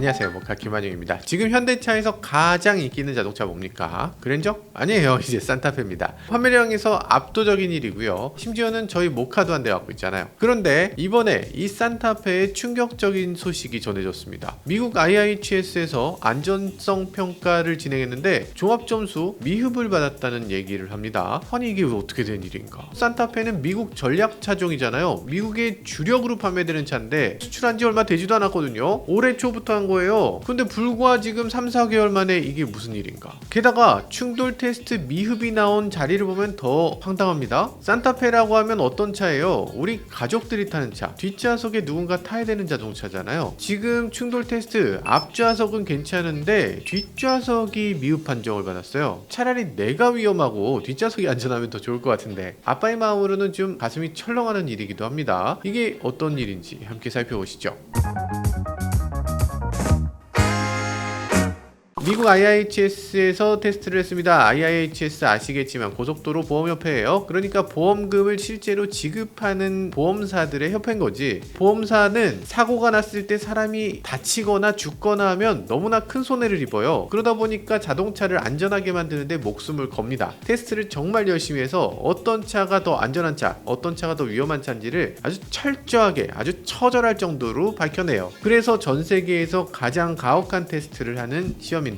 안녕하세요, 모카 김한용입니다. 지금 현대차에서 가장 인기 있는 자동차 뭡니까? 그랜저? 아니에요. 이제 산타페입니다. 판매량에서 압도적인 1위고요. 심지어는 저희 모카도 한 대 갖고 있잖아요. 그런데 이번에 이 산타페의 충격적인 소식이 전해졌습니다. 미국 IIHS에서 안전성 평가를 진행했는데 종합점수 미흡을 받았다는 얘기를 합니다. 아니 이게 어떻게 된 일인가? 산타페는 미국 전략차종이잖아요. 미국의 주력으로 판매되는 차인데 수출한 지 얼마 되지도 않았거든요. 올해 초부터 한 거예요. 근데 불과 지금 3-4개월 만에 이게 무슨 일인가? 게다가 충돌 테스트 미흡이 나온 자리를 보면 더 황당합니다. 산타페라고 하면 어떤 차예요? 우리 가족들이 타는 차. 뒷좌석에 누군가 타야 되는 자동차잖아요. 지금 충돌 테스트 앞좌석은 괜찮은데 뒷좌석이 미흡 판정을 받았어요. 차라리 내가 위험하고 뒷좌석이 안전하면 더 좋을 것 같은데 아빠의 마음으로는 좀 가슴이 철렁하는 일이기도 합니다. 이게 어떤 일인지 함께 살펴보시죠. 미국 IIHS에서 테스트를 했습니다. IIHS 아시겠지만 고속도로 보험협회예요. 그러니까 보험금을 실제로 지급하는 보험사들의 협회인 거지. 보험사는 사고가 났을 때 사람이 다치거나 죽거나 하면 너무나 큰 손해를 입어요. 그러다 보니까 자동차를 안전하게 만드는데 목숨을 겁니다. 테스트를 정말 열심히 해서 어떤 차가 더 안전한 차, 어떤 차가 더 위험한 차인지를 아주 철저하게, 아주 처절할 정도로 밝혀내요. 그래서 전 세계에서 가장 가혹한 테스트를 하는 시험입니다.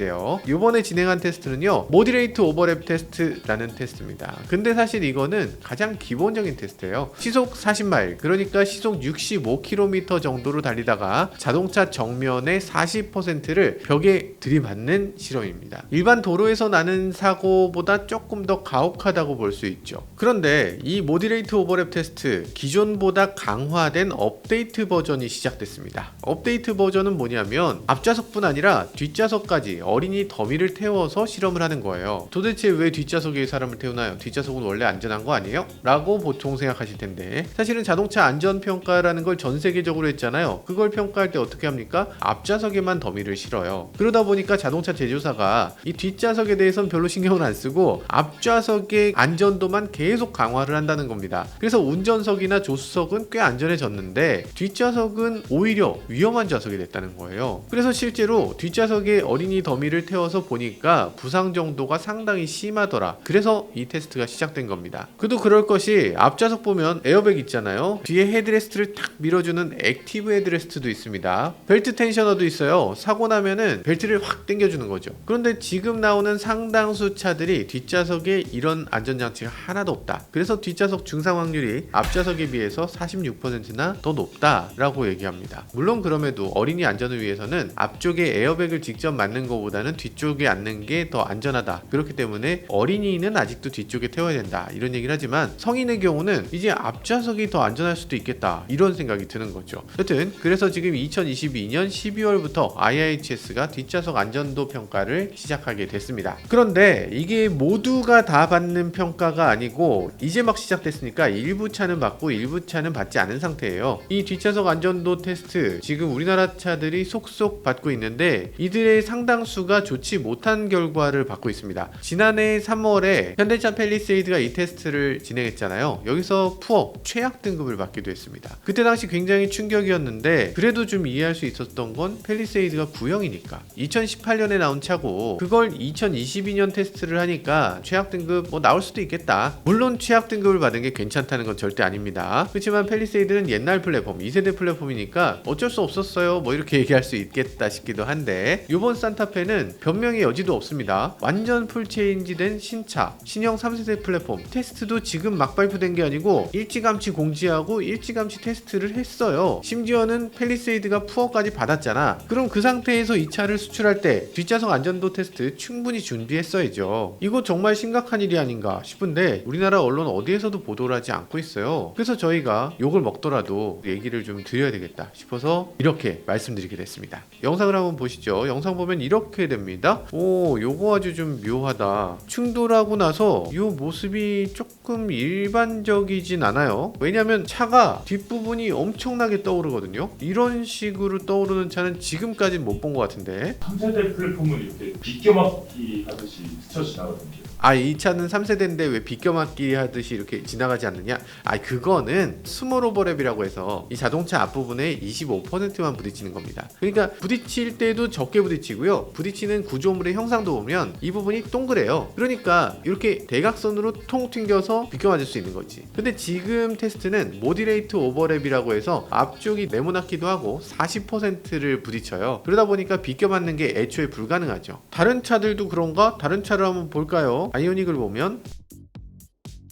이번에 진행한 테스트는요, 모디레이트 오버랩 테스트라는 테스트입니다. 근데 사실 이거는 가장 기본적인 테스트예요. 시속 40마일, 그러니까 시속 65km 정도로 달리다가 자동차 정면의 40%를 벽에 들이받는 실험입니다. 일반 도로에서 나는 사고보다 조금 더 가혹하다고 볼 수 있죠. 그런데 이 모디레이트 오버랩 테스트, 기존보다 강화된 업데이트 버전이 시작됐습니다. 업데이트 버전은 뭐냐면 앞좌석뿐 아니라 뒷좌석까지 어린이 더미를 태워서 실험을 하는 거예요. 도대체 왜 뒷좌석에 사람을 태우나요? 뒷좌석은 원래 안전한 거 아니에요? 라고 보통 생각하실 텐데 사실은 자동차 안전평가라는 걸 전 세계적으로 했잖아요. 그걸 평가할 때 어떻게 합니까? 앞좌석에만 더미를 실어요. 그러다 보니까 자동차 제조사가 이 뒷좌석에 대해서는 별로 신경을 안 쓰고 앞좌석의 안전도만 계속 강화를 한다는 겁니다. 그래서 운전석이나 조수석은 꽤 안전해졌는데 뒷좌석은 오히려 위험한 좌석이 됐다는 거예요. 그래서 실제로 뒷좌석에 어린이 더미를 태워서 보니까 부상 정도가 상당히 심하더라. 그래서 이 테스트가 시작된 겁니다. 그도 그럴 것이 앞좌석 보면 에어백 있잖아요. 뒤에 헤드레스트를 탁 밀어주는 액티브 헤드레스트도 있습니다. 벨트 텐셔너도 있어요. 사고 나면은 벨트를 확 당겨주는 거죠. 그런데 지금 나오는 상당수 차들이 뒷좌석에 이런 안전장치가 하나도 없다. 그래서 뒷좌석 중상 확률이 앞좌석에 비해서 46%나 더 높다라고 얘기합니다. 물론 그럼에도 어린이 안전을 위해서는 앞쪽에 에어백을 직접 맞는 것보다는 뒤쪽에 앉는 게 더 안전하다. 그렇기 때문에 어린이는 아직도 뒤쪽에 태워야 된다. 이런 얘기를 하지만 성인의 경우는 이제 앞좌석이 더 안전할 수도 있겠다. 이런 생각이 드는 거죠. 여튼 그래서 지금 2022년 12월부터 IIHS가 뒷좌석 안전도 평가를 시작하게 됐습니다. 그런데 이게 모두가 다 받는 평가가 아니고 이제 막 시작됐으니까 일부 차는 받고 일부 차는 받지 않은 상태예요. 이 뒷좌석 안전도 테스트 지금 우리나라 차들이 속속 받고 있는데 이들의 상당수가 좋지 못한 결과를 받고 있습니다. 지난해 3월에 현대차 팰리세이드가 이 테스트를 진행했잖아요. 여기서 푸어 최악 등급을 받기도 했습니다. 그때 당시 굉장히 충격이었는데 그래도 좀 이해할 수 있었던 건 팰리세이드가 구형이니까 2018년에 나온 차고 그걸 2022년 테스트를 하니까 최악 등급 나올 수도 있겠다. 물론 최악 등급을 받은 게 괜찮다는 건 절대 아닙니다. 그렇지만 팰리세이드는 옛날 플랫폼 2세대 플랫폼이니까 어쩔 수 없었어요 이렇게 얘기할 수 있겠다 싶기도 한데 이번 산타페는 변명의 여지도 없습니다. 완전 풀체인지된 신차, 신형 3세대 플랫폼 테스트도 지금 막 발표된 게 아니고 일찌감치 공지하고 일찌감치 테스트를 했어요. 심지어는 팰리세이드가 푸어까지 받았잖아. 그럼 그 상태에서 이 차를 수출할 때 뒷좌석 안전도 테스트 충분히 준비했어야죠. 이거 정말 심각한 일이 아닌가 싶은데 우리나라 언론 어디에서도 보도를 하지 않고 있어요. 그래서 저희가 욕을 먹더라도 얘기를 좀 드려야 되겠다 싶어서 이렇게 말씀드리게 됐습니다. 영상을 한번 보시죠. 영상 보면 이렇게 이렇게 됩니다. 오, 요거 아주 좀 묘하다. 충돌하고 나서 요 모습이 조금 일반적이진 않아요. 왜냐면 차가 뒷부분이 엄청나게 떠오르거든요. 이런 식으로 떠오르는 차는 지금까지는 못 본 것 같은데. 3세대 플랫폼을 이렇게 비껴막기 하듯이 스쳐 지나가던데. 아, 이 차는 3세대인데 왜 비껴막기 하듯이 이렇게 지나가지 않느냐? 아, 그거는 스몰 오버랩이라고 해서 이 자동차 앞부분에 25%만 부딪히는 겁니다. 그러니까 부딪힐 때도 적게 부딪히고요. 부딪히는 구조물의 형상도 보면 이 부분이 동그래요. 그러니까 이렇게 대각선으로 통 튕겨서 비껴 맞을 수 있는 거지. 근데 지금 테스트는 모디레이트 오버랩이라고 해서 앞쪽이 네모나기도 하고 40%를 부딪혀요. 그러다 보니까 비껴 맞는 게 애초에 불가능하죠. 다른 차들도 그런가? 다른 차를 한번 볼까요? 아이오닉을 보면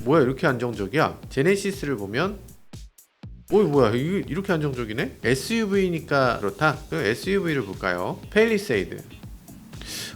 뭐야, 이렇게 안정적이야? 제네시스를 보면 어이, 뭐야, 이게 이렇게 안정적이네? SUV니까 그렇다. 그럼 SUV를 볼까요? 펠리세이드.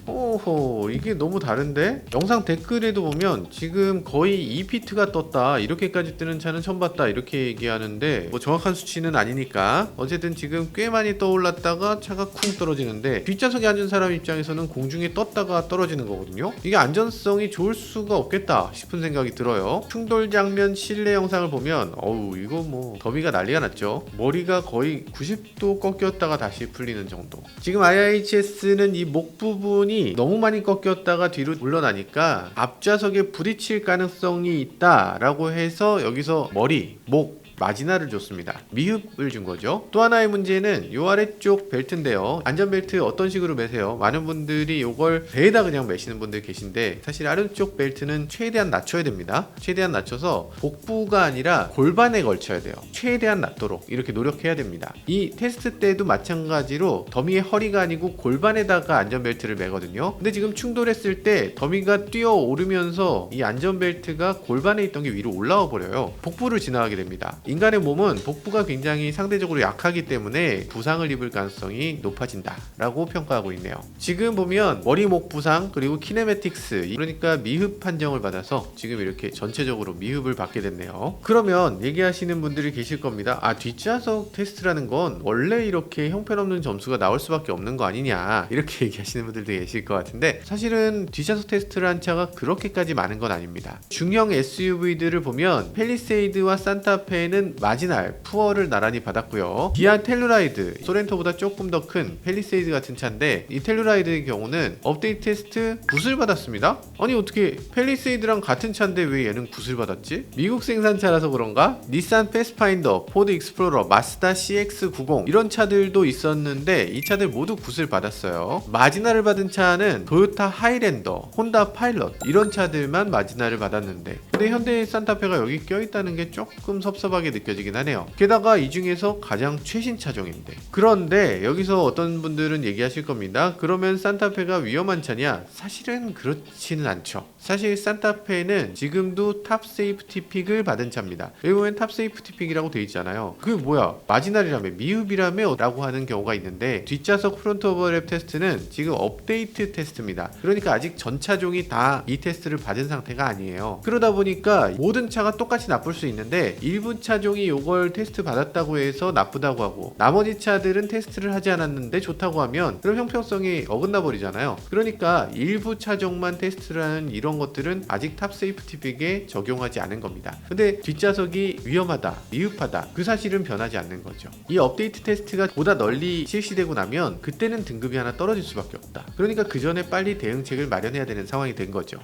오호, 이게 너무 다른데? 영상 댓글에도 보면 지금 거의 2피트가 떴다, 이렇게까지 뜨는 차는 처음 봤다, 이렇게 얘기하는데 뭐 정확한 수치는 아니니까 어쨌든 지금 꽤 많이 떠올랐다가 차가 쿵 떨어지는데, 뒷좌석에 앉은 사람 입장에서는 공중에 떴다가 떨어지는 거거든요. 이게 안전성이 좋을 수가 없겠다 싶은 생각이 들어요. 충돌 장면 실내 영상을 보면 어우, 이거 뭐 더미가 난리가 났죠. 머리가 거의 90도 꺾였다가 다시 풀리는 정도. 지금 IIHS는 이 목 부분이 너무 많이 꺾였다가 뒤로 물러나니까 앞좌석에 부딪힐 가능성이 있다라고 해서 여기서 머리, 목, 마지나를 줬습니다. 미흡을 준 거죠. 또 하나의 문제는 요 아래쪽 벨트인데요. 안전벨트 어떤 식으로 매세요? 많은 분들이 요걸 배에다 그냥 매시는 분들 계신데, 사실 아래쪽 벨트는 최대한 낮춰야 됩니다. 최대한 낮춰서 복부가 아니라 골반에 걸쳐야 돼요. 최대한 낮도록 이렇게 노력해야 됩니다. 이 테스트 때도 마찬가지로 더미의 허리가 아니고 골반에다가 안전벨트를 매거든요. 근데 지금 충돌했을 때 더미가 뛰어 오르면서 이 안전벨트가 골반에 있던 게 위로 올라와 버려요. 복부를 지나가게 됩니다. 인간의 몸은 복부가 굉장히 상대적으로 약하기 때문에 부상을 입을 가능성이 높아진다 라고 평가하고 있네요. 지금 보면 머리, 목 부상, 그리고 키네매틱스, 그러니까 미흡 판정을 받아서 지금 이렇게 전체적으로 미흡을 받게 됐네요. 그러면 얘기하시는 분들이 계실 겁니다. 아, 뒷좌석 테스트라는 건 원래 이렇게 형편없는 점수가 나올 수밖에 없는 거 아니냐, 이렇게 얘기하시는 분들도 계실 것 같은데, 사실은 뒷좌석 테스트를 한 차가 그렇게까지 많은 건 아닙니다. 중형 SUV들을 보면 펠리세이드와 산타페는 마지날, 푸어를 나란히 받았고요. 기아 텔루라이드, 소렌토보다 조금 더 큰 펠리세이드 같은 차인데, 이 텔루라이드의 경우는 업데이트 테스트 굿을 받았습니다. 아니, 어떻게 펠리세이드랑 같은 차인데 왜 얘는 굿을 받았지? 미국 생산차라서 그런가? 닛산 패스파인더, 포드 익스플로러, 마스다 CX-90 이런 차들도 있었는데 이 차들 모두 굿을 받았어요. 마지나를 받은 차는 토요타 하이랜더, 혼다 파일럿 이런 차들만 마지나를 받았는데, 근데 현대 산타페가 여기 껴있다는 게 조금 섭섭하게 느껴지긴 하네요. 게다가 이 중에서 가장 최신 차종인데. 그런데 여기서 어떤 분들은 얘기하실 겁니다. 그러면 산타페가 위험한 차냐? 사실은 그렇지는 않죠. 사실 산타페는 지금도 탑 세이프티 픽을 받은 차입니다. 여기 보면 탑 세이프티 픽이라고 되어 있잖아요. 그게 뭐야? 마지날이라며, 미흡이라며 라고 하는 경우가 있는데, 뒷좌석 프론트 오버랩 테스트는 지금 업데이트 테스트입니다. 그러니까 아직 전 차종이 다 이 테스트를 받은 상태가 아니에요. 그러다 보니까 모든 차가 똑같이 나쁠 수 있는데, 일부 차종이 요걸 테스트 받았다고 해서 나쁘다고 하고 나머지 차들은 테스트를 하지 않았는데 좋다고 하면 그럼 형평성이 어긋나 버리잖아요. 그러니까 일부 차종만 테스트를 하는 이런 것들은 아직 탑 세이프티 픽에 적용하지 않은 겁니다. 근데 뒷좌석이 위험하다, 미흡하다, 그 사실은 변하지 않는 거죠. 이 업데이트 테스트가 보다 널리 실시되고 나면 그때는 등급이 하나 떨어질 수밖에 없다. 그러니까 그 전에 빨리 대응책을 마련해야 되는 상황이 된 거죠.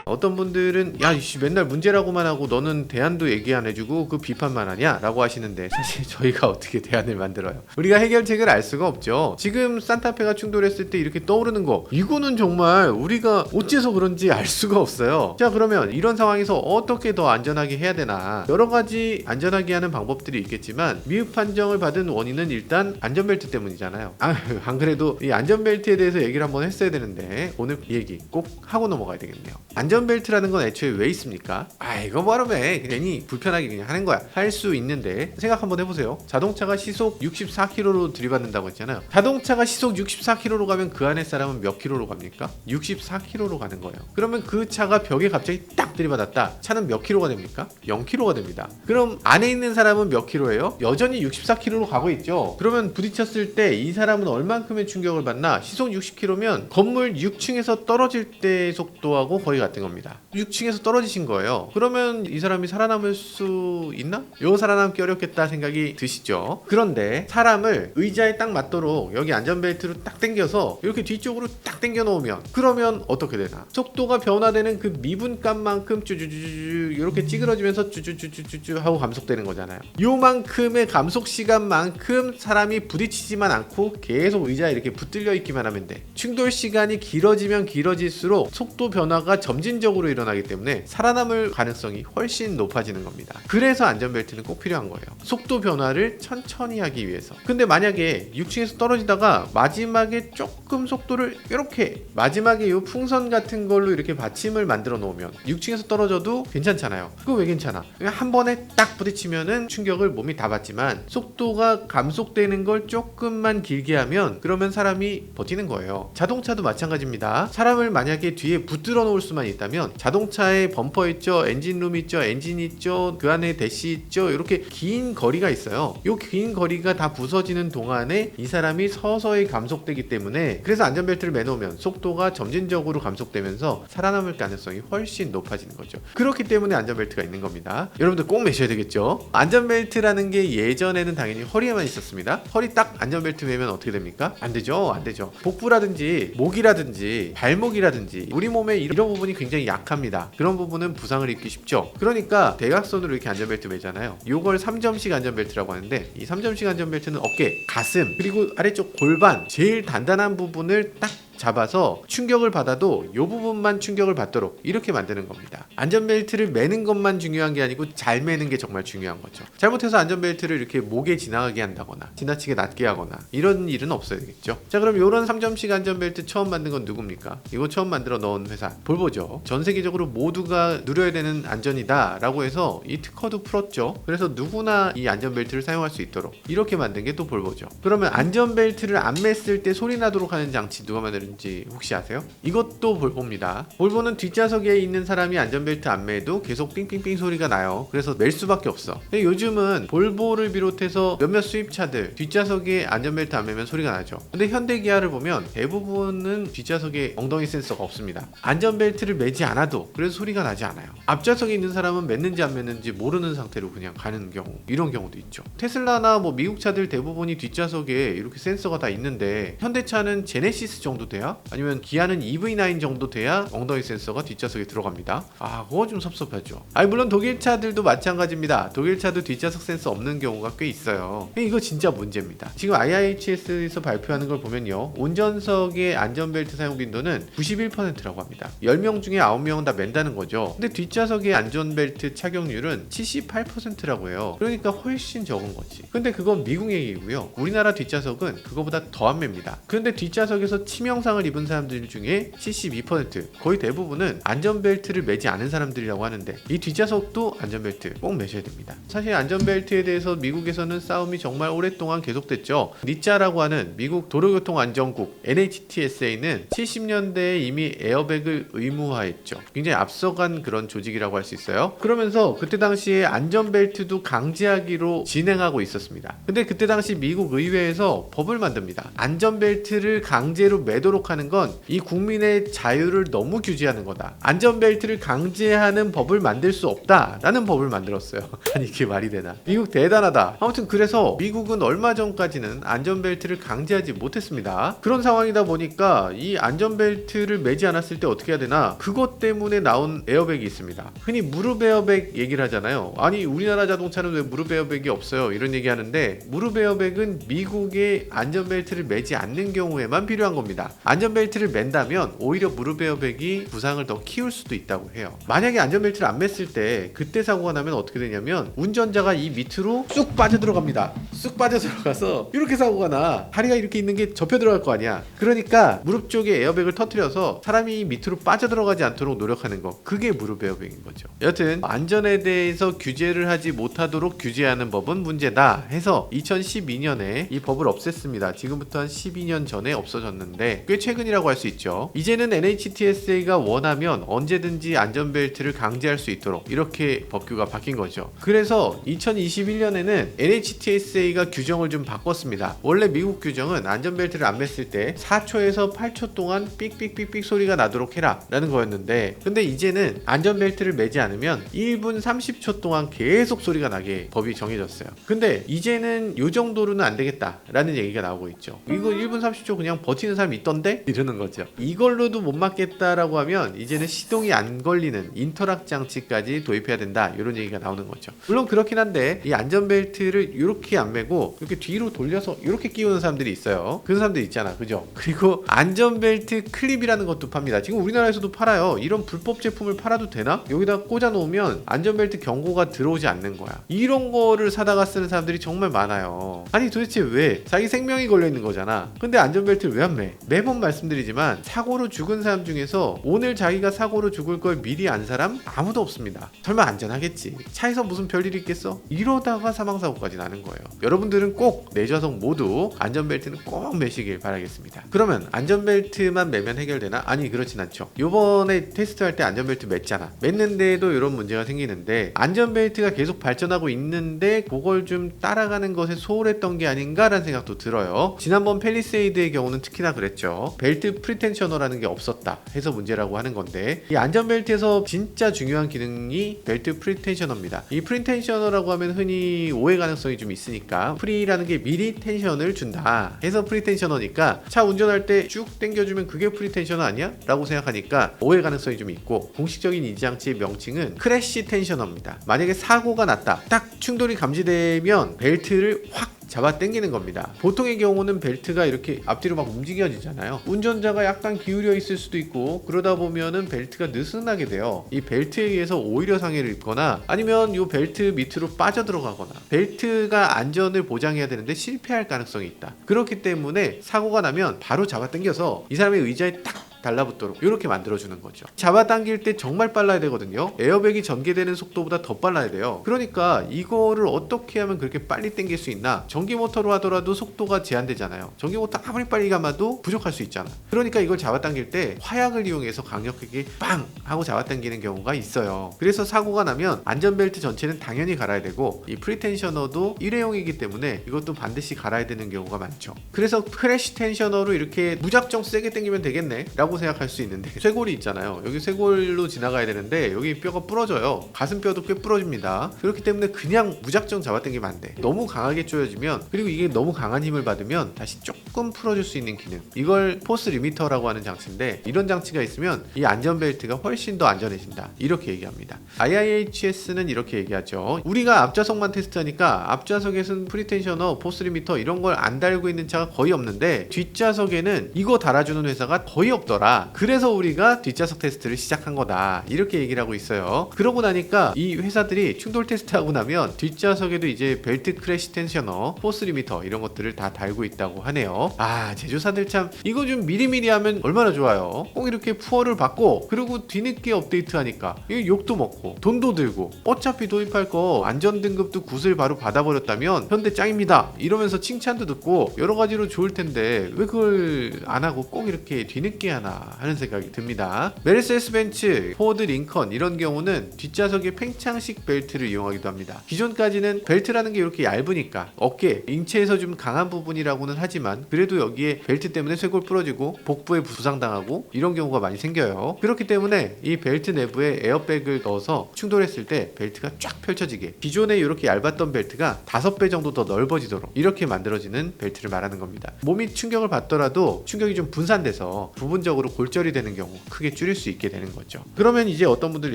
어떤 분들은 야, 이씨 맨날 문제라고만 하고 너는 대안도 얘기 안 해주고 그 비판만 하냐? 라고 하시는데, 사실 저희가 어떻게 대안을 만들어요? 우리가 해결책을 알 수가 없죠. 지금 산타페가 충돌했을 때 이렇게 떠오르는 거, 이거는 정말 우리가 어째서 그런지 알 수가 없어요. 자, 그러면 이런 상황에서 어떻게 더 안전하게 해야 되나? 여러 가지 안전하게 하는 방법들이 있겠지만 미흡 판정을 받은 원인은 일단 안전벨트 때문이잖아요. 안 그래도 이 안전벨트에 대해서 얘기를 한번 했어야 되는데 오늘 이 얘기 꼭 하고 넘어가야 되겠네요. 안전벨트라는 건 애초에 왜 있습니까? 이거 뭐하러 해? 괜히 불편하게 그냥 하는 거야. 할 수 있는데 생각 한번 해보세요. 자동차가 시속 64km로 들이받는다고 했잖아요. 자동차가 시속 64km로 가면 그 안에 사람은 몇 킬로로 갑니까? 64km로 가는 거예요. 그러면 그 차가 벽에 갑자기 딱 들이받았다. 차는 몇 킬로가 됩니까? 0km가 됩니다. 그럼 안에 있는 사람은 몇 킬로예요? 여전히 64km로 가고 있죠. 그러면 부딪혔을 때 이 사람은 얼만큼의 충격을 받나? 시속 60km면 건물 6층에서 떨어질 때의 속도하고 거의 같은 겁니다. 6층에서 떨어지신 거예요. 그러면 이 사람이 살아남을 수 있나? 요 살아남기 어렵겠다 생각이 드시죠. 그런데 사람을 의자에 딱 맞도록 여기 안전벨트로 딱 당겨서 이렇게 뒤쪽으로 딱 당겨 놓으면 그러면 어떻게 되나? 속도가 변화되는 그 미분값만큼 쭈쭈쭈쭈 이렇게 찌그러지면서 쭈쭈쭈쭈쭈 하고 감속되는 거잖아요. 요만큼의 감속 시간만큼 사람이 부딪히지만 않고 계속 의자에 이렇게 붙들려 있기만 하면 돼. 충돌 시간이 길어지면 길어질수록 속도 변화가 점진적으로 일어나기 때문에 살아남을 가능성이 훨씬 높아지는 겁니다. 그래서 안전벨트는 꼭 필요한 거예요. 속도 변화를 천천히 하기 위해서. 근데 만약에 6층에서 떨어지다가 마지막에 조금 속도를 이렇게 마지막에 이 풍선 같은 걸로 이렇게 받침을 만들어 놓으면 6층에서 떨어져도 괜찮잖아요. 그거 왜 괜찮아? 한 번에 딱 부딪히면은 충격을 몸이 다 받지만 속도가 감속되는 걸 조금만 길게 하면 그러면 사람이 버티는 거예요. 자동차도 마찬가지입니다. 사람을 만약에 뒤에 붙들어 놓을 수만 있다면 자동차에 범퍼 있죠, 엔진룸 있죠, 엔진 있죠, 그 안에 대시 있죠, 이렇게 긴 거리가 있어요. 이 긴 거리가 다 부서지는 동안에 이 사람이 서서히 감속되기 때문에 그래서 안전벨트를 매놓으면 속도가 점진적으로 감속되면서 살아남을 가능성이 훨씬 높아지는 거죠. 그렇기 때문에 안전벨트가 있는 겁니다. 여러분들 꼭 매셔야 되겠죠. 안전벨트라는 게 예전에는 당연히 허리에만 있었습니다. 허리 딱 안전벨트 매면 어떻게 됩니까? 안 되죠. 안 되죠. 복부라든지 목이라든지 발목이라든지 우리 몸의 이런 부분이 굉장히 약합니다. 그런 부분은 부상을 입기 쉽죠. 그러니까 대각선으로 이렇게 안전벨트 매잖아요. 요걸 3점식 안전벨트라고 하는데 이 3점식 안전벨트는 어깨, 가슴, 그리고 아래쪽 골반 제일 단단한 부분을 딱 잡아서 충격을 받아도 이 부분만 충격을 받도록 이렇게 만드는 겁니다. 안전벨트를 매는 것만 중요한 게 아니고 잘 매는 게 정말 중요한 거죠. 잘못해서 안전벨트를 이렇게 목에 지나가게 한다거나 지나치게 낮게 하거나 이런 일은 없어야겠죠. 자, 그럼 이런 3점식 안전벨트 처음 만든 건 누굽니까? 이거 처음 만들어 넣은 회사 볼보죠. 전 세계적으로 모두가 누려야 되는 안전이다 라고 해서 이 특허도 풀었죠. 그래서 누구나 이 안전벨트를 사용할 수 있도록 이렇게 만든 게 또 볼보죠. 그러면 안전벨트를 안 맸을 때 소리 나도록 하는 장치 누가 만드는지 혹시 아세요? 이것도 볼보입니다. 볼보는 뒷좌석에 있는 사람이 안전벨트 안 매도 계속 삥삥삥 소리가 나요. 그래서 멜 수밖에 없어. 근데 요즘은 볼보를 비롯해서 몇몇 수입차들 뒷좌석에 안전벨트 안 매면 소리가 나죠. 근데 현대기아를 보면 대부분은 뒷좌석에 엉덩이 센서가 없습니다. 안전벨트를 매지 않아도 그래서 소리가 나지 않아요. 앞좌석에 있는 사람은 맸는지 안 맸는지 모르는 상태로 그냥 가는 경우, 이런 경우도 있죠. 테슬라나 뭐 미국 차들 대부분이 뒷좌석에 이렇게 센서가 다 있는데 현대차는 제네시스 정도 돼야, 아니면 기아는 EV9 정도 돼야 엉덩이 센서가 뒷좌석에 들어갑니다. 그거 좀 섭섭하죠. 물론 독일 차들도 마찬가지입니다. 독일 차도 뒷좌석 센서 없는 경우가 꽤 있어요. 이거 진짜 문제입니다. 지금 IIHS에서 발표하는 걸 보면요, 운전석의 안전벨트 사용 빈도는 91%라고 합니다. 10명 중에 9명은 다 맨다는 거죠. 근데 뒷좌석의 안전벨트 착용률은 78%라고 해요. 그러니까 훨씬 적은 거지. 근데 그건 미국 얘기고요. 우리나라 뒷좌석은 그거보다 더 안 맵니다. 그런데 뒷좌석에서 치명상을 입은 사람들 중에 72%, 거의 대부분은 안전벨트를 매지 않은 사람들이라고 하는데 이 뒷좌석도 안전벨트 꼭 매셔야 됩니다. 사실 안전벨트에 대해서 미국에서는 싸움이 정말 오랫동안 계속됐죠. 니짜라고 하는 미국 도로교통안전국 NHTSA는 70년대에 이미 에어백을 의무화했죠. 굉장히 앞서간 그런 조직이라고 할 수 있어요. 그러면서 그때 당시에 안전벨트도 강제하기로 진행하고 있었습니다. 근데 그때 당시 미국 의회에서 법을 만듭니다. 안전벨트를 강제로 매도록 하는 건 이 국민의 자유를 너무 규제하는 거다. 안전벨트를 강제하는 법을 만들 수 없다라는 법을 만들었어요. 아니 이게 말이 되나? 미국 대단하다. 아무튼 그래서 미국은 얼마 전까지는 안전벨트를 강제하지 못했습니다. 그런 상황이다 보니까 이 안전벨트를 매지 않았을 때 어떻게 해야 되나? 그것 때문에 나온 에어백이 있습니다. 흔히 무릎 에어백 얘기를 하잖아요. 아니 우리나라 자동차는 왜 무릎 에어백이 없어요? 이런 얘기 하는데 무릎 에어백은 미국의 안전벨트를 매지 않는 경우에만 필요한 겁니다. 안전벨트를 맨다면 오히려 무릎 에어백이 부상을 더 키울 수도 있다고 해요. 만약에 안전벨트를 안 맸을 때 그때 사고가 나면 어떻게 되냐면 운전자가 이 밑으로 쑥 빠져들어갑니다. 쑥 빠져들어가서 이렇게 사고가 나. 다리가 이렇게 있는 게 접혀 들어갈 거 아니야. 그러니까 무릎 쪽에 에어백을 터뜨려서 사람이 밑으로 빠져들어가지 않도록 노력하는 거, 그게 무릎 에어백인 거죠. 여튼 안전에 대해서 규제를 하지 못하도록 규제하는 법은 문제다 해서 2012년에 이 법을 없앴습니다. 지금부터 한 12년 전에 없어졌는데 꽤 최근이라고 할 수 있죠. 이제는 NHTSA가 원하면 언제든지 안전벨트를 강제할 수 있도록 이렇게 법규가 바뀐 거죠. 그래서 2021년에는 NHTSA가 규정을 좀 바꿨습니다. 원래 미국 규정은 안전벨트를 안 맸을 때 4초에서 8초 동안 삑삑삑삑 소리가 나도록 해라 라는 거였는데, 근데 이제는 안전벨트를 매지 않으면 1분 30초 동안 계속 소리가 나게 법이 정해졌어요. 근데 이제는 요 정도로는 안 되겠다 라는 얘기가 나오고 있죠. 이거 1분 30초 그냥 버티는 사람이 있던데? 이러는 거죠. 이걸로도 못 막겠다라고 하면 이제는 시동이 안 걸리는 인터락 장치까지 도입해야 된다, 이런 얘기가 나오는 거죠. 물론 그렇긴 한데 이 안전벨트를 이렇게 안 매고 이렇게 뒤로 돌려서 이렇게 끼우는 사람들이 있어요. 그런 사람들 있잖아, 그죠? 그리고 안전벨트 클립이라는 것도 팝니다. 지금 우리나라에서도 팔아요. 이런 불법 제품을 팔아도 되나? 여기다 꽂아 놓으면 안전벨트 경고가 들어오지 않는 거야. 이런 거를 사다가 쓰는 사람들이 정말 많아요. 아니 도대체 왜? 자기 생명이 걸려 있는 거잖아. 근데 안전벨트를 왜 안 매? 매번 말씀드리지만 사고로 죽은 사람 중에서 오늘 자기가 사고로 죽을 걸 미리 안 사람 아무도 없습니다. 설마 안전하겠지, 차에서 무슨 별일이 있겠어? 이러다가 사망사고까지 나는 거예요. 여러분들은 꼭 내 좌석 모두 안전벨트는 꼭 매시길 바라겠습니다. 그러면 안전벨트만 매면 해결되나? 아니, 그렇진 않죠. 요번에 테스트할 때 안전벨트 맸잖아. 맸는데도 이런 문제가 생기는데 안전벨트가 계속 발전하고 있는데 그걸 좀 따라가는 것에 소홀했던 게 아닌가라는 생각도 들어요. 지난번 팰리세이드의 경우는 특히나 그랬죠. 벨트 프리텐셔너라는 게 없었다 해서 문제라고 하는 건데, 이 안전벨트에서 진짜 중요한 기능이 벨트 프리텐셔너입니다. 이 프리텐셔너라고 하면 흔히 오해 가능성이 좀 있으니까, 프리라는 게 미리 텐션을 준다 해서 프리텐셔너니까 차 운전할 때 쭉 당겨주면 그게 프리텐셔너 아니야? 라고 생각하니까 오해 가능성이 좀 있고, 공식적인 이 장치의 명칭은 크래시 텐셔너입니다. 만약에 사고가 났다, 딱 충돌이 감지되면 벨트를 확 잡아 당기는 겁니다. 보통의 경우는 벨트가 이렇게 앞뒤로 막 움직여지잖아요. 운전자가 약간 기울여 있을 수도 있고, 그러다 보면은 벨트가 느슨하게 돼요. 이 벨트에 의해서 오히려 상해를 입거나 아니면 이 벨트 밑으로 빠져 들어가거나, 벨트가 안전을 보장해야 되는데 실패할 가능성이 있다. 그렇기 때문에 사고가 나면 바로 잡아 당겨서 이 사람의 의자에 딱 달라붙도록 이렇게 만들어주는 거죠. 잡아당길 때 정말 빨라야 되거든요. 에어백이 전개되는 속도보다 더 빨라야 돼요. 그러니까 이거를 어떻게 하면 그렇게 빨리 당길 수 있나? 전기 모터로 하더라도 속도가 제한되잖아요. 전기 모터 아무리 빨리 감아도 부족할 수 있잖아. 그러니까 이걸 잡아당길 때 화약을 이용해서 강력하게 빵 하고 잡아당기는 경우가 있어요. 그래서 사고가 나면 안전벨트 전체는 당연히 갈아야 되고, 이 프리텐셔너도 일회용이기 때문에 이것도 반드시 갈아야 되는 경우가 많죠. 그래서 크래시 텐셔너로 이렇게 무작정 세게 당기면 되겠네 라고 생각할 수 있는데, 쇄골이 있잖아요. 여기 쇄골로 지나가야 되는데 여기 뼈가 부러져요. 가슴뼈도 꽤 부러집니다. 그렇기 때문에 그냥 무작정 잡아당기면 안 돼. 너무 강하게 조여지면, 그리고 이게 너무 강한 힘을 받으면 다시 조금 풀어줄 수 있는 기능, 이걸 포스 리미터라고 하는 장치인데, 이런 장치가 있으면 이 안전벨트가 훨씬 더 안전해진다, 이렇게 얘기합니다. IIHS는 이렇게 얘기하죠. 우리가 앞좌석만 테스트하니까 앞좌석에서는 프리텐셔너, 포스 리미터 이런 걸 안 달고 있는 차가 거의 없는데, 뒷좌석에는 이거 달아주는 회사가 거의 없더라. 그래서 우리가 뒷좌석 테스트를 시작한 거다, 이렇게 얘기를 하고 있어요. 그러고 나니까 이 회사들이 충돌 테스트하고 나면 뒷좌석에도 이제 벨트 크래시 텐셔너, 포스 리미터 이런 것들을 다 달고 있다고 하네요. 아, 제조사들 참 이거 좀 미리미리 하면 얼마나 좋아요. 꼭 이렇게 푸어를 받고, 그리고 뒤늦게 업데이트하니까 이거 욕도 먹고 돈도 들고, 어차피 도입할 거 안전등급도 굿을 바로 받아버렸다면 현대 짱입니다 이러면서 칭찬도 듣고 여러 가지로 좋을 텐데 왜 그걸 안 하고 꼭 이렇게 뒤늦게 하나 하는 생각이 듭니다. 메르세데스 벤츠, 포드 링컨 이런 경우는 뒷좌석에 팽창식 벨트를 이용하기도 합니다. 기존까지는 벨트라는 게 이렇게 얇으니까 어깨, 인체에서 좀 강한 부분이라고는 하지만 그래도 여기에 벨트 때문에 쇄골 부러지고 복부에 부상당하고 이런 경우가 많이 생겨요. 그렇기 때문에 이 벨트 내부에 에어백을 넣어서 충돌했을 때 벨트가 쫙 펼쳐지게, 기존에 이렇게 얇았던 벨트가 5배 정도 더 넓어지도록 이렇게 만들어지는 벨트를 말하는 겁니다. 몸이 충격을 받더라도 충격이 좀 분산돼서 부분적으로 부분적으로 골절이 되는 경우 크게 줄일 수 있게 되는 거죠. 그러면 이제 어떤 분들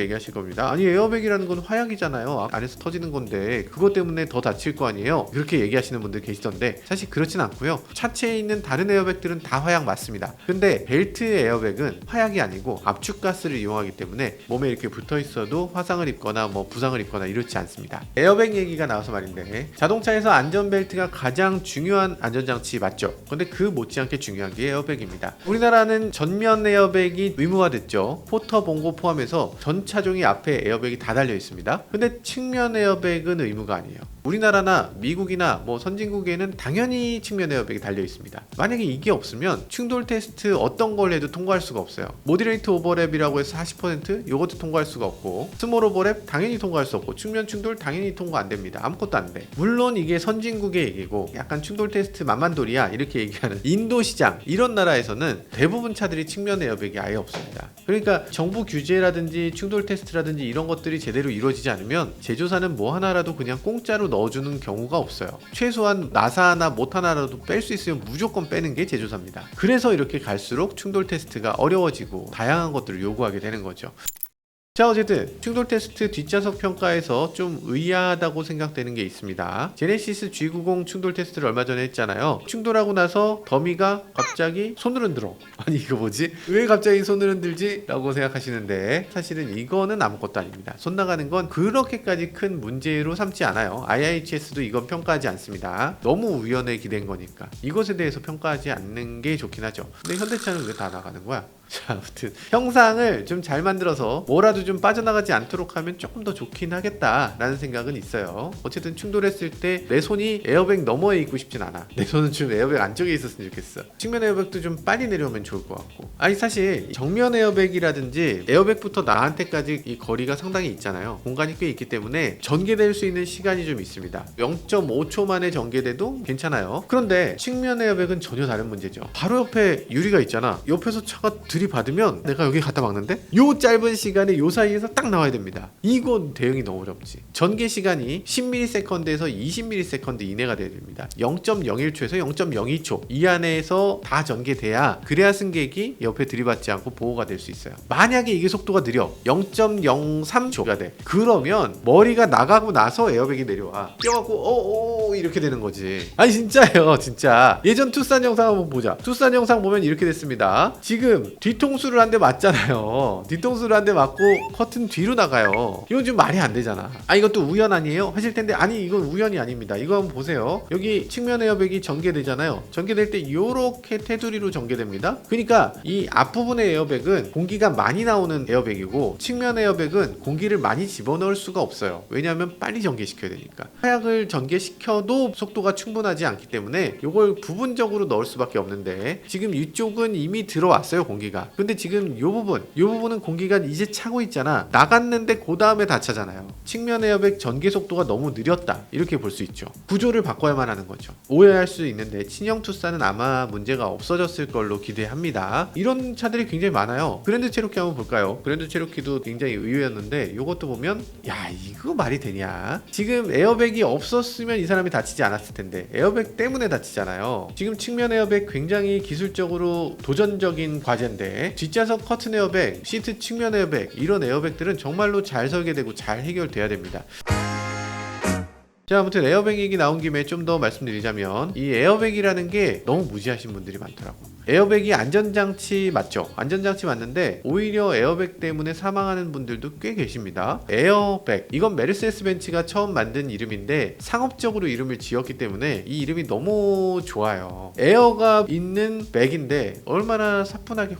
얘기하실 겁니다. 아니 에어백이라는 건 화약이잖아요. 안에서 터지는 건데 그것 때문에 더 다칠 거 아니에요. 그렇게 얘기하시는 분들 계시던데 사실 그렇진 않고요. 차체에 있는 다른 에어백들은 다 화약 맞습니다. 근데 벨트 에어백은 화약이 아니고 압축가스를 이용하기 때문에 몸에 이렇게 붙어 있어도 화상을 입거나 뭐 부상을 입거나 이렇지 않습니다. 에어백 얘기가 나와서 말인데 자동차에서 안전벨트가 가장 중요한 안전장치 맞죠? 근데 그 못지않게 중요한 게 에어백입니다. 우리나라는 전면 에어백이 의무화됐죠. 포터 봉고 포함해서 전 차종이 앞에 에어백이 다 달려 있습니다. 근데 측면 에어백은 의무가 아니에요. 우리나라나 미국이나 뭐 선진국에는 당연히 측면 에어백이 달려 있습니다. 만약에 이게 없으면 충돌 테스트 어떤 걸 해도 통과할 수가 없어요. 모디레이트 오버랩이라고 해서 40% 이것도 통과할 수가 없고 스몰 오버랩 당연히 통과할 수 없고 측면 충돌 당연히 통과 안 됩니다. 아무것도 안 돼. 물론 이게 선진국의 얘기고 약간 충돌 테스트 만만돌이야 이렇게 얘기하는 인도 시장 이런 나라에서는 대부분 차들이 측면 에어백이 아예 없습니다. 그러니까 정부 규제라든지 충돌 테스트라든지 이런 것들이 제대로 이루어지지 않으면 제조사는 뭐 하나라도 그냥 공짜로 넣어주는 경우가 없어요. 최소한 나사 하나 못 하나라도 뺄 수 있으면 무조건 빼는 게 제조사입니다. 그래서 이렇게 갈수록 충돌 테스트가 어려워지고 다양한 것들을 요구하게 되는 거죠. 자, 어쨌든 충돌 테스트 뒷좌석 평가에서 좀 의아하다고 생각되는 게 있습니다. 제네시스 G90 충돌 테스트를 얼마 전에 했잖아요. 충돌하고 나서 더미가 갑자기 손을 흔들어. 아니 이거 뭐지? 왜 갑자기 손을 흔들지? 라고 생각하시는데 사실은 이거는 아무것도 아닙니다. 손 나가는 건 그렇게까지 큰 문제로 삼지 않아요. IIHS도 이건 평가하지 않습니다. 너무 우연에 기댄 거니까 이것에 대해서 평가하지 않는 게 좋긴 하죠. 근데 현대차는 왜 다 나가는 거야? 자, 아무튼 형상을 좀 잘 만들어서 뭐라도 좀 빠져나가지 않도록 하면 조금 더 좋긴 하겠다라는 생각은 있어요. 어쨌든 충돌했을 때 내 손이 에어백 너머에 있고 싶진 않아. 내 손은 좀 에어백 안쪽에 있었으면 좋겠어. 측면 에어백도 좀 빨리 내려오면 좋을 것 같고. 아니 사실 정면 에어백이라든지 에어백부터 나한테까지 이 거리가 상당히 있잖아요. 공간이 꽤 있기 때문에 전개될 수 있는 시간이 좀 있습니다. 0.5초 만에 전개돼도 괜찮아요. 그런데 측면 에어백은 전혀 다른 문제죠. 바로 옆에 유리가 있잖아. 옆에서 차가 들이받으면 내가 여기 갖다 막는데 요 짧은 시간에 요 사이에서 딱 나와야 됩니다. 이건 대응이 너무 어렵지. 전개 시간이 10ms에서 20ms 이내가 돼야 됩니다. 0.01초에서 0.02초 이 안에서 다 전개돼야 그래야 승객이 옆에 들이받지 않고 보호가 될 수 있어요. 만약에 이게 속도가 느려 0.03초가 돼. 그러면 머리가 나가고 나서 에어백이 내려와. 껴갖고 이렇게 되는 거지. 아니 진짜예요. 진짜. 예전 투싼 영상 한번 보자. 투싼 영상 보면 이렇게 됐습니다. 지금 뒤통수를 한 대 맞잖아요. 뒤통수를 한 대 맞고 커튼 뒤로 나가요. 이건 좀 말이 안 되잖아. 아 이것도 우연 아니에요? 하실 텐데 아니 이건 우연이 아닙니다. 이거 한번 보세요. 여기 측면 에어백이 전개되잖아요. 전개될 때 이렇게 테두리로 전개됩니다. 그러니까 이 앞부분의 에어백은 공기가 많이 나오는 에어백이고 측면 에어백은 공기를 많이 집어넣을 수가 없어요. 왜냐하면 빨리 전개시켜야 되니까. 화약을 전개시켜도 속도가 충분하지 않기 때문에 이걸 부분적으로 넣을 수밖에 없는데 지금 이쪽은 이미 들어왔어요. 공기가. 근데 지금 요 부분은 공기가 이제 차고 있잖아. 나갔는데 그 다음에 다 차잖아요. 측면 에어백 전개 속도가 너무 느렸다. 이렇게 볼 수 있죠. 구조를 바꿔야만 하는 거죠. 오해할 수 있는데 친형 투싼은 아마 문제가 없어졌을 걸로 기대합니다. 이런 차들이 굉장히 많아요. 그랜드 체로키 한번 볼까요? 그랜드 체로키도 굉장히 의외였는데 이것도 보면 야 이거 말이 되냐? 지금 에어백이 없었으면 이 사람이 다치지 않았을 텐데 에어백 때문에 다치잖아요. 지금 측면 에어백 굉장히 기술적으로 도전적인 과제인데 뒷좌석 커튼 에어백, 시트 측면 에어백 이런 에어백들은 정말로 잘 설계되고 잘 해결돼야 됩니다. 자, 아무튼 에어백 얘기 나온 김에 좀 더 말씀드리자면 이 에어백이라는 게 너무 무시하신 분들이 많더라고. 에어백이 안전장치 맞죠? 안전장치 맞는데 오히려 에어백 때문에 사망하는 분들도 꽤 계십니다. 에어백 이건 메르세데스 벤츠가 처음 만든 이름인데 상업적으로 이름을 지었기 때문에 이 이름이 너무 좋아요. 에어가 있는 백인데 얼마나 사뿐하게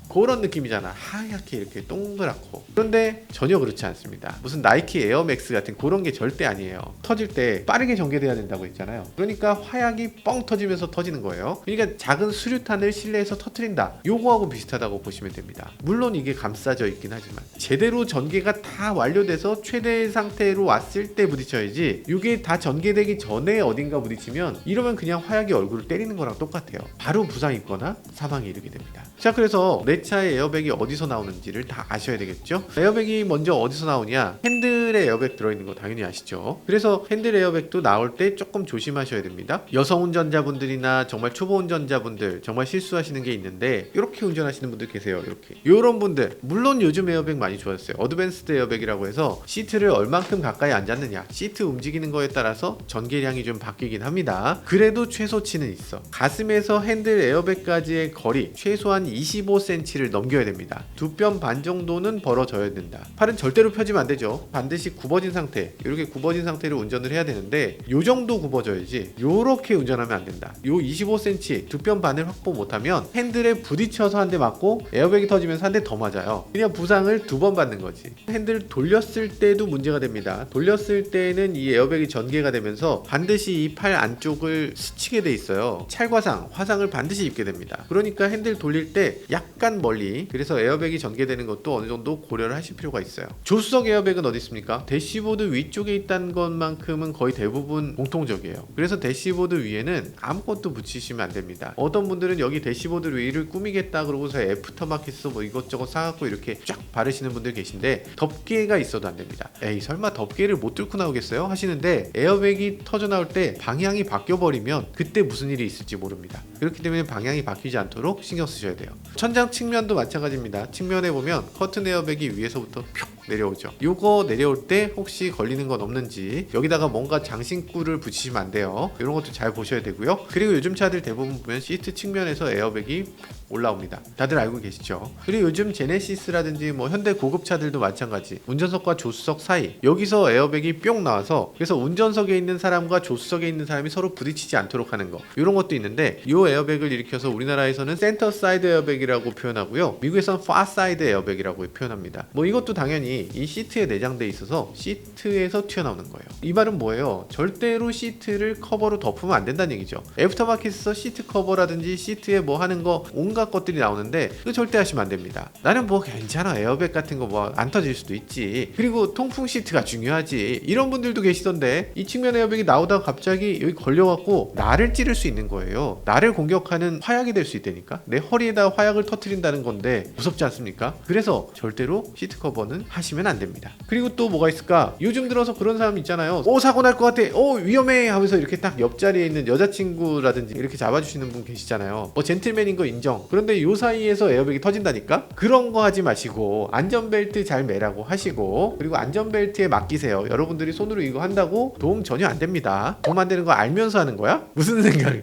그런 느낌이잖아. 하얗게 이렇게 동그랗고. 그런데 전혀 그렇지 않습니다. 무슨 나이키 에어맥스 같은 그런 게 절대 아니에요. 터질 때 빠르게 전개돼야 된다고 했잖아요. 그러니까 화약이 뻥 터지면서 터지는 거예요. 그러니까 작은 수류탄을 실내에서 터트린다. 요거하고 비슷하다고 보시면 됩니다. 물론 이게 감싸져 있긴 하지만 제대로 전개가 다 완료돼서 최대 상태로 왔을 때 부딪혀야지 이게 다 전개되기 전에 어딘가 부딪히면 이러면 그냥 화약이 얼굴을 때리는 거랑 똑같아요. 바로 부상 입거나 사망이 이르게 됩니다. 자, 그래서 내 내 차의 에어백이 어디서 나오는지를 다 아셔야 되겠죠. 에어백이 먼저 어디서 나오냐, 핸들에 에어백 들어있는 거 당연히 아시죠. 그래서 핸들 에어백도 나올 때 조금 조심하셔야 됩니다. 여성 운전자분들이나 정말 초보 운전자분들 정말 실수하시는 게 있는데, 이렇게 운전하시는 분들 계세요. 이렇게 요런 분들, 물론 요즘 에어백 많이 좋아졌어요. 어드밴스드 에어백이라고 해서 시트를 얼만큼 가까이 앉았느냐, 시트 움직이는 거에 따라서 전개량이 좀 바뀌긴 합니다. 그래도 최소치는 있어. 가슴에서 핸들 에어백까지의 거리 최소한 25cm를 넘겨야 됩니다. 두 뼘 반 정도는 벌어져야 된다. 팔은 절대로 펴지면 안 되죠. 반드시 굽어진 상태, 이렇게 굽어진 상태로 운전을 해야 되는데, 요 정도 굽어져야지. 요렇게 운전하면 안 된다. 요 25cm 두 뼘 반을 확보 못하면 핸들에 부딪혀서 한 대 맞고 에어백이 터지면서 한 대 더 맞아요. 그냥 부상을 두 번 받는 거지. 핸들 돌렸을 때도 문제가 됩니다. 돌렸을 때는 이 에어백이 전개가 되면서 반드시 이 팔 안쪽을 스치게 돼 있어요. 찰과상, 화상을 반드시 입게 됩니다. 그러니까 핸들 돌릴 때 약간 멀리, 그래서 에어백이 전개되는 것도 어느 정도 고려를 하실 필요가 있어요. 조수석 에어백은 어디 있습니까? 대시보드 위쪽에 있다는 것만큼은 거의 대부분 공통적이에요. 그래서 대시보드 위에는 아무것도 붙이시면 안 됩니다. 어떤 분들은 여기 대시보드 위를 꾸미겠다 그러고서 애프터마켓에서 뭐 이것저것 사갖고 이렇게 쫙 바르시는 분들 계신데, 덮개가 있어도 안 됩니다. 에이 설마 덮개를 못 뚫고 나오겠어요? 하시는데, 에어백이 터져 나올 때 방향이 바뀌어 버리면 그때 무슨 일이 있을지 모릅니다. 그렇기 때문에 방향이 바뀌지 않도록 신경 쓰셔야 돼요. 천장 측면도 마찬가지입니다. 측면에 보면 커튼 에어백이 위에서부터 뿅 내려오죠. 요거 내려올 때 혹시 걸리는 건 없는지, 여기다가 뭔가 장신구를 붙이시면 안 돼요. 이런 것도 잘 보셔야 되고요. 그리고 요즘 차들 대부분 보면 시트 측면에서 에어백이 올라옵니다. 다들 알고 계시죠? 그리고 요즘 제네시스라든지 뭐 현대 고급 차들도 마찬가지, 운전석과 조수석 사이 여기서 에어백이 뿅 나와서, 그래서 운전석에 있는 사람과 조수석에 있는 사람이 서로 부딪히지 않도록 하는 거, 이런 것도 있는데, 요 에어백을 일으켜서 우리나라에서는 센터 사이드 에어백이라고 표현하고요, 미국에서는 파 사이드 에어백이라고 표현합니다. 뭐 이것도 당연히 이 시트에 내장돼 있어서 시트에서 튀어나오는 거예요. 이 말은 뭐예요? 절대로 시트를 커버로 덮으면 안 된다는 얘기죠. 애프터마켓에서 시트 커버라든지 시트에 뭐 하는 거 온갖 것들이 나오는데, 그거 절대 하시면 안 됩니다. 나는 뭐 괜찮아, 에어백 같은 거 뭐 안 터질 수도 있지, 그리고 통풍 시트가 중요하지, 이런 분들도 계시던데, 이 측면 에어백이 나오다가 갑자기 여기 걸려갖고 나를 찌를 수 있는 거예요. 나를 공격하는 화약이 될 수 있다니까. 내 허리에다 화약을 터뜨린다는 건데 무섭지 않습니까? 그래서 절대로 시트 커버는 하시면 안 됩니다. 그리고 또 뭐가 있을까? 요즘 들어서 그런 사람 있잖아요. 사고 날 것 같아, 위험해 하면서 이렇게 딱 옆자리에 있는 여자친구라든지 이렇게 잡아주시는 분 계시잖아요. 뭐 젠틀맨인 거 인정. 그런데 요 사이에서 에어백이 터진다니까? 그런 거 하지 마시고 안전벨트 잘 매라고 하시고, 그리고 안전벨트에 맡기세요. 여러분들이 손으로 이거 한다고 도움 전혀 안 됩니다. 도움 안 되는 거 알면서 하는 거야? 무슨 생각?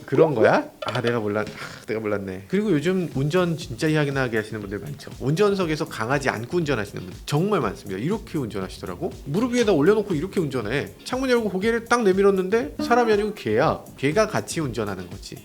그런 거야? 내가 몰랐네. 그리고 요즘 운전 진짜 희한하게 하시는 분들 많죠. 운전석에서 강아지 안고 운전하시는 분들 정말 많습니다. 이렇게 운전하시더라고. 무릎 위에다 올려놓고 이렇게 운전해. 창문 열고 고개를 딱 내밀었는데 사람이 아니고 개야. 개가 같이 운전하는 거지.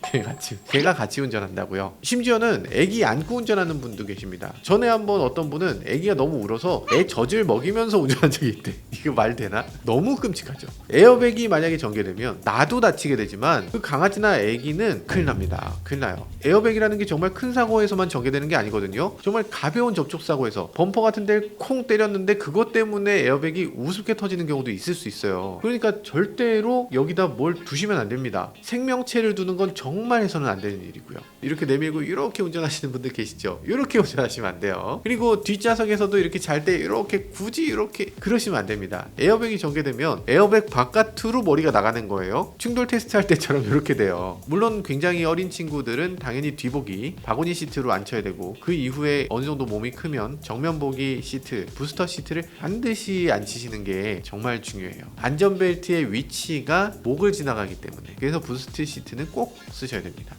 개가 같이 운전한다고요. 심지어는 애기 안고 운전하는 분도 계십니다. 전에 한번 어떤 분은 애기가 너무 울어서 애 젖을 먹이면서 운전한 적이 있대. 이거 말 되나? 너무 끔찍하죠. 에어백이 만약에 전개되면 나도 다치게 되지만 그 강아지나 애기는 큰일 납니다. 큰일 나요. 에어백이라는 게 정말 큰 사고에서만 전개되는 게 아니거든요. 정말 가벼운 접촉사고에서 범퍼 같은 데를 콩 때렸는데 그것 때문에 에어백이 우습게 터지는 경우도 있을 수 있어요. 그러니까 절대로 여기다 뭘 두시면 안 됩니다. 생명체를 두는 건 정말 해서는 안 되는 일이고요. 이렇게 내밀고 이렇게 운전하시는 분들 계시죠? 이렇게 운전하시면 안 돼요. 그리고 뒷좌석에서도 이렇게 잘 때 이렇게 굳이 이렇게 그러시면 안 됩니다. 에어백이 전개되면 에어백 바깥으로 머리가 나가는 거예요. 충돌 테스트 할 때처럼 이렇게 돼요. 물론 굉장히 어린 친구들은 당연히 뒤보기, 바구니 시트로 앉혀야 되고, 그 이후에 어느 정도 몸이 크면 정면 보기 시트, 부스터 시트를 반드시 앉히시는 게 정말 중요해요. 안전벨트의 위치가 목을 지나가기 때문에. 그래서 부스트 시트는 꼭 쓰셔야 됩니다.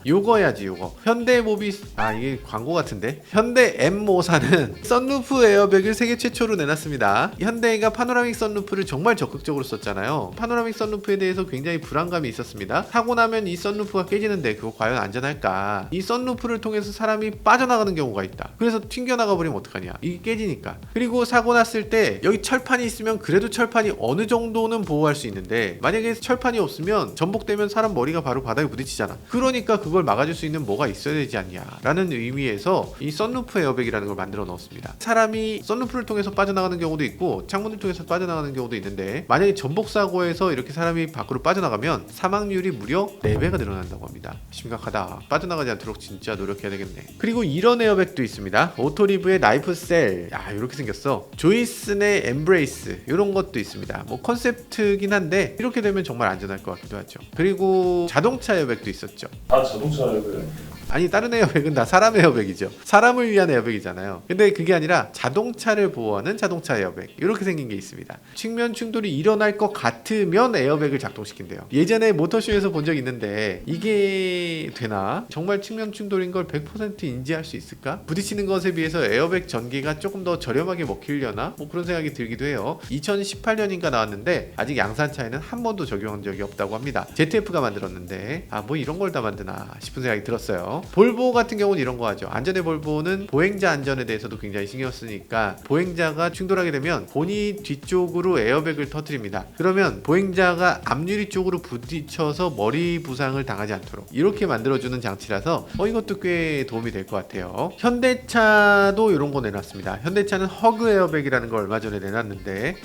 요거 해야지. 요거 현대모비, 이게 광고 같은데, 현대 M54는 썬루프 에어백을 세계 최초로 내놨습니다. 현대가 파노라믹 썬루프를 정말 적극적으로 썼잖아요. 파노라믹 썬루프에 대해서 굉장히 불안감이 있었습니다. 사고 나면 이 썬루프가 깨지는데 그거 과연 안전할까? 이 썬루프를 통해서 사람이 빠져나가는 경우가 있다. 그래서 튕겨나가 버리면 어떡하냐? 이 이게 깨지니까. 그리고 사고 났을 때 여기 철판이 있으면 그래도 철판이 어느 정도는 보호할 수 있는데 만약에 철판이 없으면 전복되면 사람 머리가 바로 바닥에 부딪히잖아. 그러니까 그걸 막아줄 수 있는 뭐가 있어야 되지 않냐라는 의미에서 이 썬루프 에어백이라는 걸 만들어 넣었습니다. 사람이 썬루프를 통해서 빠져나가는 경우도 있고 창문을 통해서 빠져나가는 경우도 있는데 만약에 전복 사고에서 이렇게 사람이 밖으로 빠져나가면 사망률이 무려 4배가 늘어난다고 합니다. 심각하다. 빠져나가지 않도록 진짜 노력해야 되겠네. 그리고 이런 에어백도 있습니다. 오토리브의 나이프 셀. 야, 이렇게 생겼어. 조이슨의 엠브레이스. 이런 것도 있습니다. 뭐 컨셉트긴 한데 이렇게 되면 정말 안전할 것 같기도 하죠. 그리고 자동차 에어백도 있었죠. 다 자동차를 아니 다른 에어백은 다 사람 에어백이죠. 사람을 위한 에어백이잖아요. 근데 그게 아니라 자동차를 보호하는 자동차 에어백 이렇게 생긴 게 있습니다. 측면 충돌이 일어날 것 같으면 에어백을 작동시킨대요. 예전에 모터쇼에서 본 적 있는데 이게 되나? 정말 측면 충돌인 걸 100% 인지할 수 있을까? 부딪히는 것에 비해서 에어백 전기가 조금 더 저렴하게 먹히려나? 뭐 그런 생각이 들기도 해요. 2018년인가 나왔는데 아직 양산차에는 한 번도 적용한 적이 없다고 합니다. ZF가 만들었는데 아 뭐 이런 걸 다 만드나 싶은 생각이 들었어요. 볼보 같은 경우는 이런 거 하죠. 안전의 볼보는 보행자 안전에 대해서도 굉장히 신경 쓰니까 보행자가 충돌하게 되면 본이 뒤쪽으로 에어백을 터뜨립니다. 그러면 보행자가 앞유리 쪽으로 부딪혀서 머리 부상을 당하지 않도록 이렇게 만들어주는 장치라서 이것도 꽤 도움이 될 것 같아요. 현대차도 이런 거 내놨습니다. 현대차는 허그 에어백이라는 걸 얼마 전에 내놨는데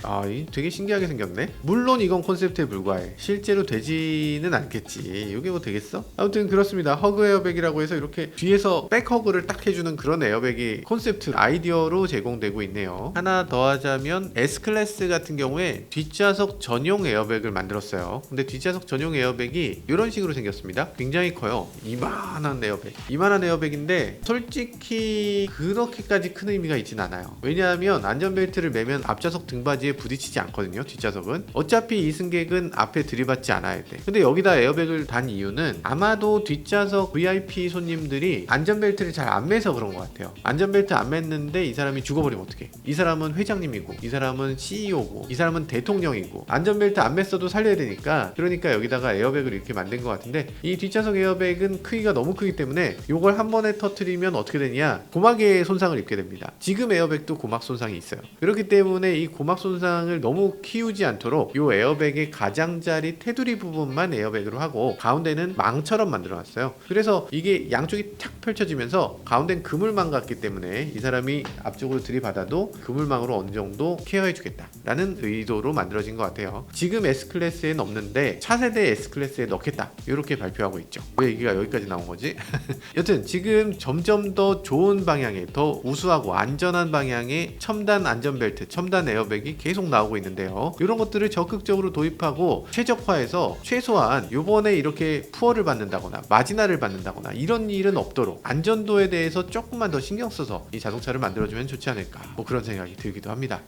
되게 신기하게 생겼네. 물론 이건 콘셉트에 불과해. 실제로 되지는 않겠지. 이게 뭐 되겠어? 아무튼 그렇습니다. 허그 에어백이라고 해서 이렇게 뒤에서 백허그를 딱 해주는 그런 에어백이 콘셉트 아이디어로 제공되고 있네요. 하나 더 하자면 S클래스 같은 경우에 뒷좌석 전용 에어백을 만들었어요. 근데 뒷좌석 전용 에어백이 이런 식으로 생겼습니다. 굉장히 커요. 이만한 에어백. 이만한 에어백인데 솔직히 그렇게까지 큰 의미가 있진 않아요. 왜냐하면 안전벨트를 매면 앞좌석 등받이에 부딪히지 않거든요. 뒷좌석은. 어차피 이승객은 앞에 들이받지 않아야 돼. 근데 여기다 에어백을 단 이유는 아마도 뒷좌석 VIP 손님들이 안전벨트를 잘 안 매서 그런 것 같아요. 안전벨트 안 맸는데 이 사람이 죽어버리면 어떡해. 이 사람은 회장님이고 이 사람은 CEO고 이 사람은 대통령이고 안전벨트 안 맸어도 살려야 되니까 그러니까 여기다가 에어백을 이렇게 만든 것 같은데 이 뒷좌석 에어백은 크기가 너무 크기 때문에 이걸 한 번에 터트리면 어떻게 되냐 고막에 손상을 입게 됩니다. 지금 에어백도 고막 손상이 있어요. 그렇기 때문에 이 고막 손상을 너무 키우지 않도록 이 에어백의 가장자리 테두리 부분만 에어백으로 하고 가운데는 망처럼 만들어놨어요. 그래서 이게 양쪽이 탁 펼쳐지면서 가운데는 그물망 같기 때문에 이 사람이 앞쪽으로 들이받아도 그물망으로 어느 정도 케어해주겠다 라는 의도로 만들어진 것 같아요. 지금 S클래스에는 없는데 차세대 S클래스에 넣겠다 이렇게 발표하고 있죠. 왜 얘기가 여기까지 나온 거지? 여튼 지금 점점 더 좋은 방향에 더 우수하고 안전한 방향의 첨단 안전벨트, 첨단 에어백이 계속 나오고 있는데요. 이런 것들을 적극적으로 도입하고 최적화해서 최소한 요번에 이렇게 푸어를 받는다거나 마지나를 받는다거나 이런 일은 없도록 안전도에 대해서 조금만 더 신경 써서 이 자동차를 만들어주면 좋지 않을까 뭐 그런 생각이 들기도 합니다.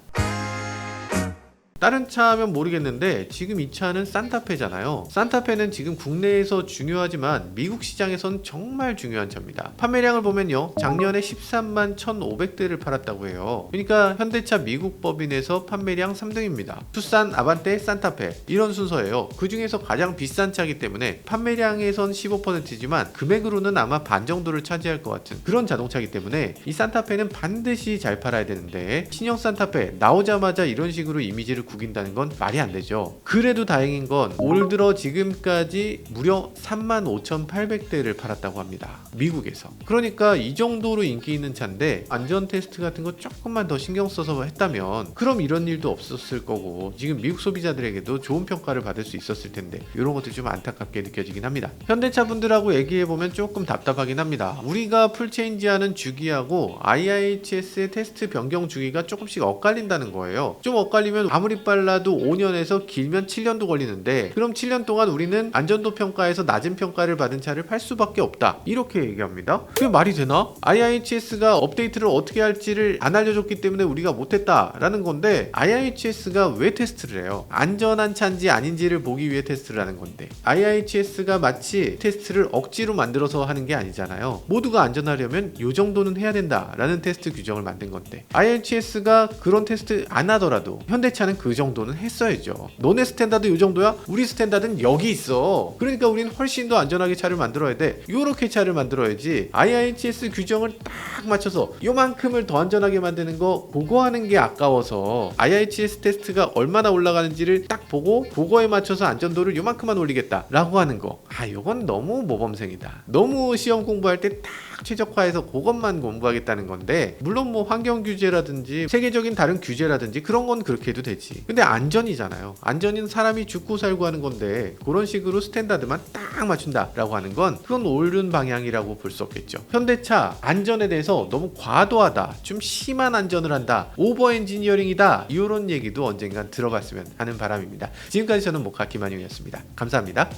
다른 차면 모르겠는데 지금 이 차는 산타페잖아요. 산타페는 지금 국내에서 중요하지만 미국 시장에선 정말 중요한 차입니다. 판매량을 보면요 작년에 13만 1,500대를 팔았다고 해요. 그러니까 현대차 미국 법인에서 판매량 3등입니다. 투싼, 아반떼, 산타페 이런 순서예요. 그 중에서 가장 비싼 차이기 때문에 판매량에선 15%지만 금액으로는 아마 반 정도를 차지할 것 같은 그런 자동차이기 때문에 이 산타페는 반드시 잘 팔아야 되는데 신형 산타페 나오자마자 이런 식으로 이미지를 구긴다는 건 말이 안 되죠. 그래도 다행인 건 올 들어 지금까지 무려 35,800대를 팔았다고 합니다. 미국에서. 그러니까 이 정도로 인기 있는 차인데 안전 테스트 같은 거 조금만 더 신경 써서 했다면 그럼 이런 일도 없었을 거고 지금 미국 소비자들에게도 좋은 평가를 받을 수 있었을 텐데 이런 것도 좀 안타깝게 느껴지긴 합니다. 현대차 분들하고 얘기해보면 조금 답답하긴 합니다. 우리가 풀체인지하는 주기하고 IIHS의 테스트 변경 주기가 조금씩 엇갈린다는 거예요. 좀 엇갈리면 아무리 빨라도 5년에서 길면 7년도 걸리는데 그럼 7년 동안 우리는 안전도 평가에서 낮은 평가를 받은 차를 팔 수밖에 없다 이렇게 얘기합니다. 그게 말이 되나? IIHS가 업데이트를 어떻게 할지를 안 알려줬기 때문에 우리가 못했다 라는 건데 IIHS가 왜 테스트를 해요? 안전한 차인지 아닌지를 보기 위해 테스트를 하는 건데 IIHS가 마치 테스트를 억지로 만들어서 하는 게 아니잖아요. 모두가 안전하려면 이 정도는 해야 된다 라는 테스트 규정을 만든 건데 IIHS가 그런 테스트 안 하더라도 현대차는 그 정도는 했어야죠. 너네 스탠다드 이 정도야? 우리 스탠다드는 여기 있어. 그러니까 우리는 훨씬 더 안전하게 차를 만들어야 돼. 요렇게 차를 만들어야지. IIHS 규정을 딱 맞춰서 요만큼을 더 안전하게 만드는 거 보고하는 게 아까워서 IIHS 테스트가 얼마나 올라가는지를 딱 보고 그거에 맞춰서 안전도를 요만큼만 올리겠다 라고 하는 거. 요건 너무 모범생이다. 너무 시험 공부할 때 딱 최적화해서 그것만 공부하겠다는 건데, 물론 뭐 환경 규제라든지 세계적인 다른 규제라든지 그런 건 그렇게 해도 되지. 근데 안전이잖아요. 안전은 사람이 죽고 살고 하는 건데 그런 식으로 스탠다드만 딱 맞춘다 라고 하는 건 그건 옳은 방향이라고 볼 수 없겠죠. 현대차 안전에 대해서 너무 과도하다, 좀 심한 안전을 한다, 오버 엔지니어링이다, 이런 얘기도 언젠간 들어봤으면 하는 바람입니다. 지금까지 저는 모카 김한용이었습니다. 감사합니다.